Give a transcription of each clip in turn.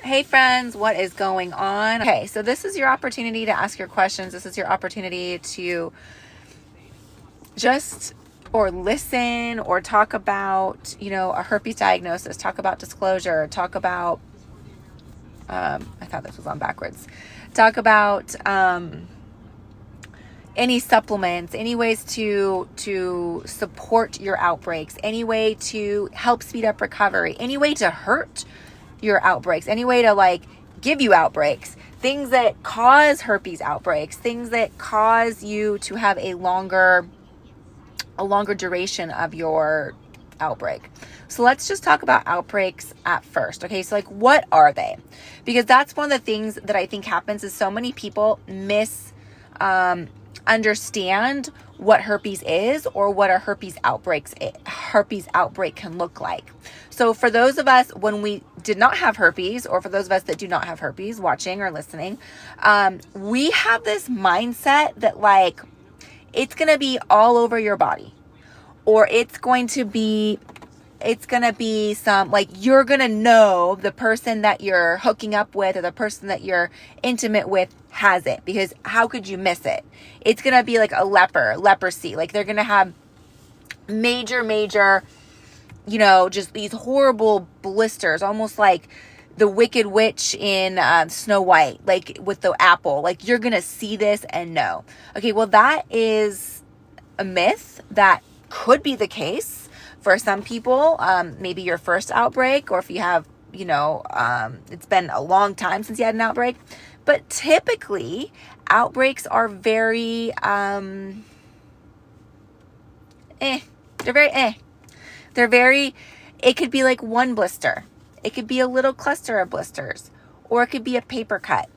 Hey friends, what is going on? Okay, so this is your opportunity to ask your questions. This is your opportunity to just or listen or talk about, a herpes diagnosis, talk about disclosure, talk about, I thought this was on backwards, talk about any supplements, any ways to support your outbreaks, any way to help speed up recovery, any way to hurt your outbreaks, any way to give you outbreaks, things that cause herpes outbreaks, things that cause you to have a longer duration of your outbreak. So let's just talk about outbreaks at first. Okay, so what are they? Because that's one of the things that I think happens is so many people understand what herpes is or what a herpes outbreak can look like. So for those of us when we did not have herpes, or for those of us that do not have herpes watching or listening, we have this mindset that it's going to be all over your body, or it's going to be some, you're going to know the person that you're hooking up with or the person that you're intimate with has it, because how could you miss it? It's going to be like a leprosy. They're going to have major, just these horrible blisters, almost like the Wicked Witch in Snow White, with the apple. You're going to see this and know. Okay, well, that is a myth that could be the case for some people. Maybe your first outbreak, or if you have, it's been a long time since you had an outbreak. But typically, outbreaks are very, They're very, it could be like one blister. It could be a little cluster of blisters, or it could be a paper cut.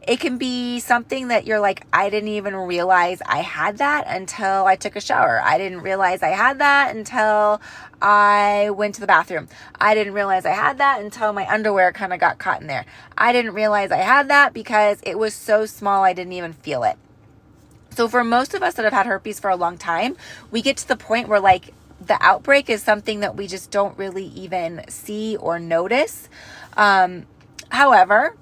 It can be something that you're like, I didn't even realize I had that until I took a shower. I didn't realize I had that until I went to the bathroom. I didn't realize I had that until my underwear kind of got caught in there. I didn't realize I had that because it was so small I didn't even feel it. So for most of us that have had herpes for a long time, we get to the point where the outbreak is something that we just don't really even see or notice. However,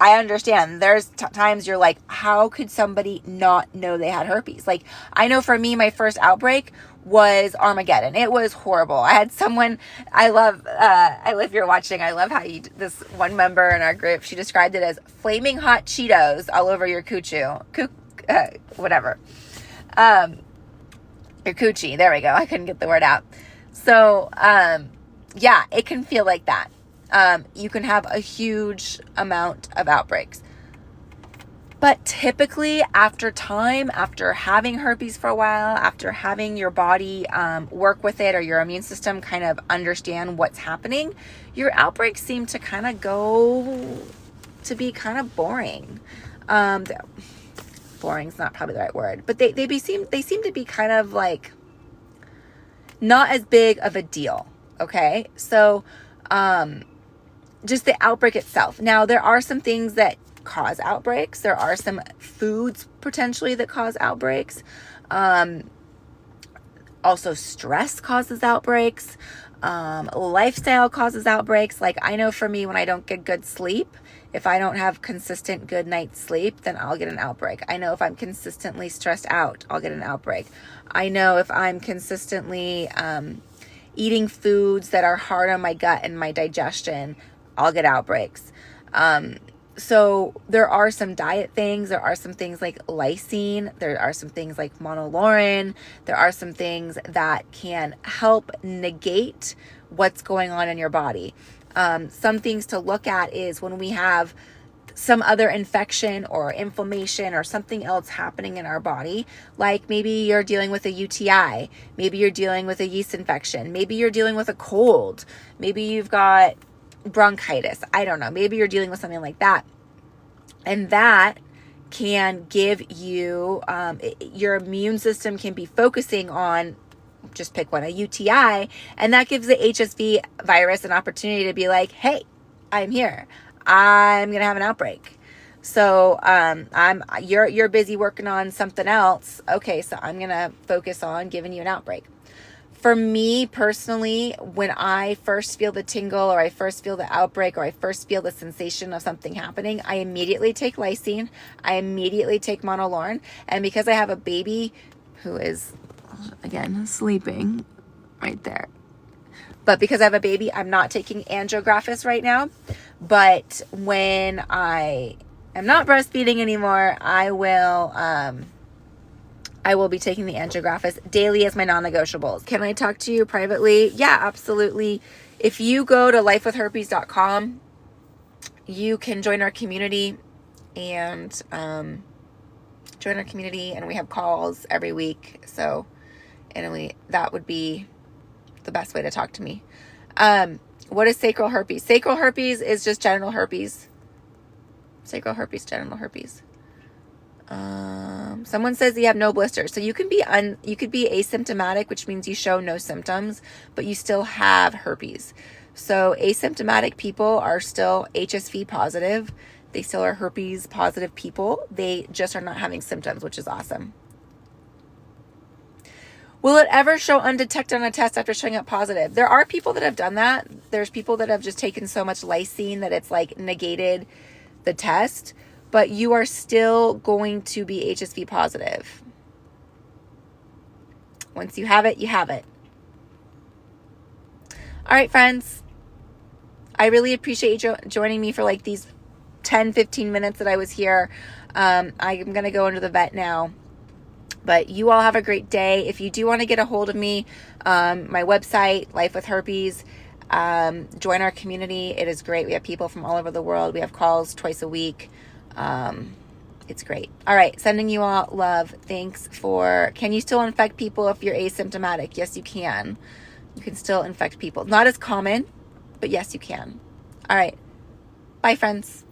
I understand there's times you're like, how could somebody not know they had herpes? I know for me, my first outbreak was Armageddon. It was horrible. I had someone, if you're watching, I love how this one member in our group, she described it as flaming hot Cheetos all over your whatever. Your coochie. There we go. I couldn't get the word out. So, yeah, it can feel like that. You can have a huge amount of outbreaks. But typically after having herpes for a while, after having your body work with it, or your immune system kind of understand what's happening, your outbreaks seem to kind of go to be kind of boring. Boring's not probably the right word, but they seem to be kind of not as big of a deal. Okay. So, just the outbreak itself. Now, there are some things that cause outbreaks. There are some foods potentially that cause outbreaks. Also, stress causes outbreaks. Lifestyle causes outbreaks. I know for me, when I don't get good sleep, if I don't have consistent good night's sleep, then I'll get an outbreak. I know if I'm consistently stressed out, I'll get an outbreak. I know if I'm consistently eating foods that are hard on my gut and my digestion, I'll get outbreaks. So there are some diet things. There are some things like lysine. There are some things like monolaurin. There are some things that can help negate what's going on in your body. Some things to look at is when we have some other infection or inflammation or something else happening in our body, like maybe you're dealing with a UTI, maybe you're dealing with a yeast infection, maybe you're dealing with a cold, maybe you've got bronchitis, I don't know, maybe you're dealing with something like that. And that can give you, your immune system can be focusing on, just pick one, a UTI, and that gives the HSV virus an opportunity to be like, hey, I'm here. I'm going to have an outbreak. So, you're busy working on something else. Okay. So I'm going to focus on giving you an outbreak. For me personally, when I first feel the tingle or I first feel the outbreak or I first feel the sensation of something happening, I immediately take lysine. I immediately take monolaurin. And because I have a baby who is, again, sleeping right there. But because I have a baby, I'm not taking angiographics right now. But when I am not breastfeeding anymore, I will be taking the angiographics daily as my non-negotiables. Can I talk to you privately? Yeah, absolutely. If you go to lifewithherpes.com, you can join our community and we have calls every week. So, that would be the best way to talk to me. What is sacral herpes? Sacral herpes is just genital herpes. Sacral herpes, genital herpes. Someone says you have no blisters. So you could be asymptomatic, which means you show no symptoms, but you still have herpes. So asymptomatic people are still HSV positive. They still are herpes positive people. They just are not having symptoms, which is awesome. Will it ever show undetected on a test after showing up positive? There are people that have done that. There's people that have just taken so much lysine that it's like negated the test, but you are still going to be HSV positive. Once you have it, you have it. All right, friends. I really appreciate you joining me for like these 10, 15 minutes that I was here. I'm going to go into the vet now. But you all have a great day. If you do want to get a hold of me, my website, Life with Herpes, join our community. It is great. We have people from all over the world. We have calls twice a week. It's great. All right. Sending you all love. Thanks can you still infect people if you're asymptomatic? Yes, you can. You can still infect people. Not as common, but yes, you can. All right. Bye, friends.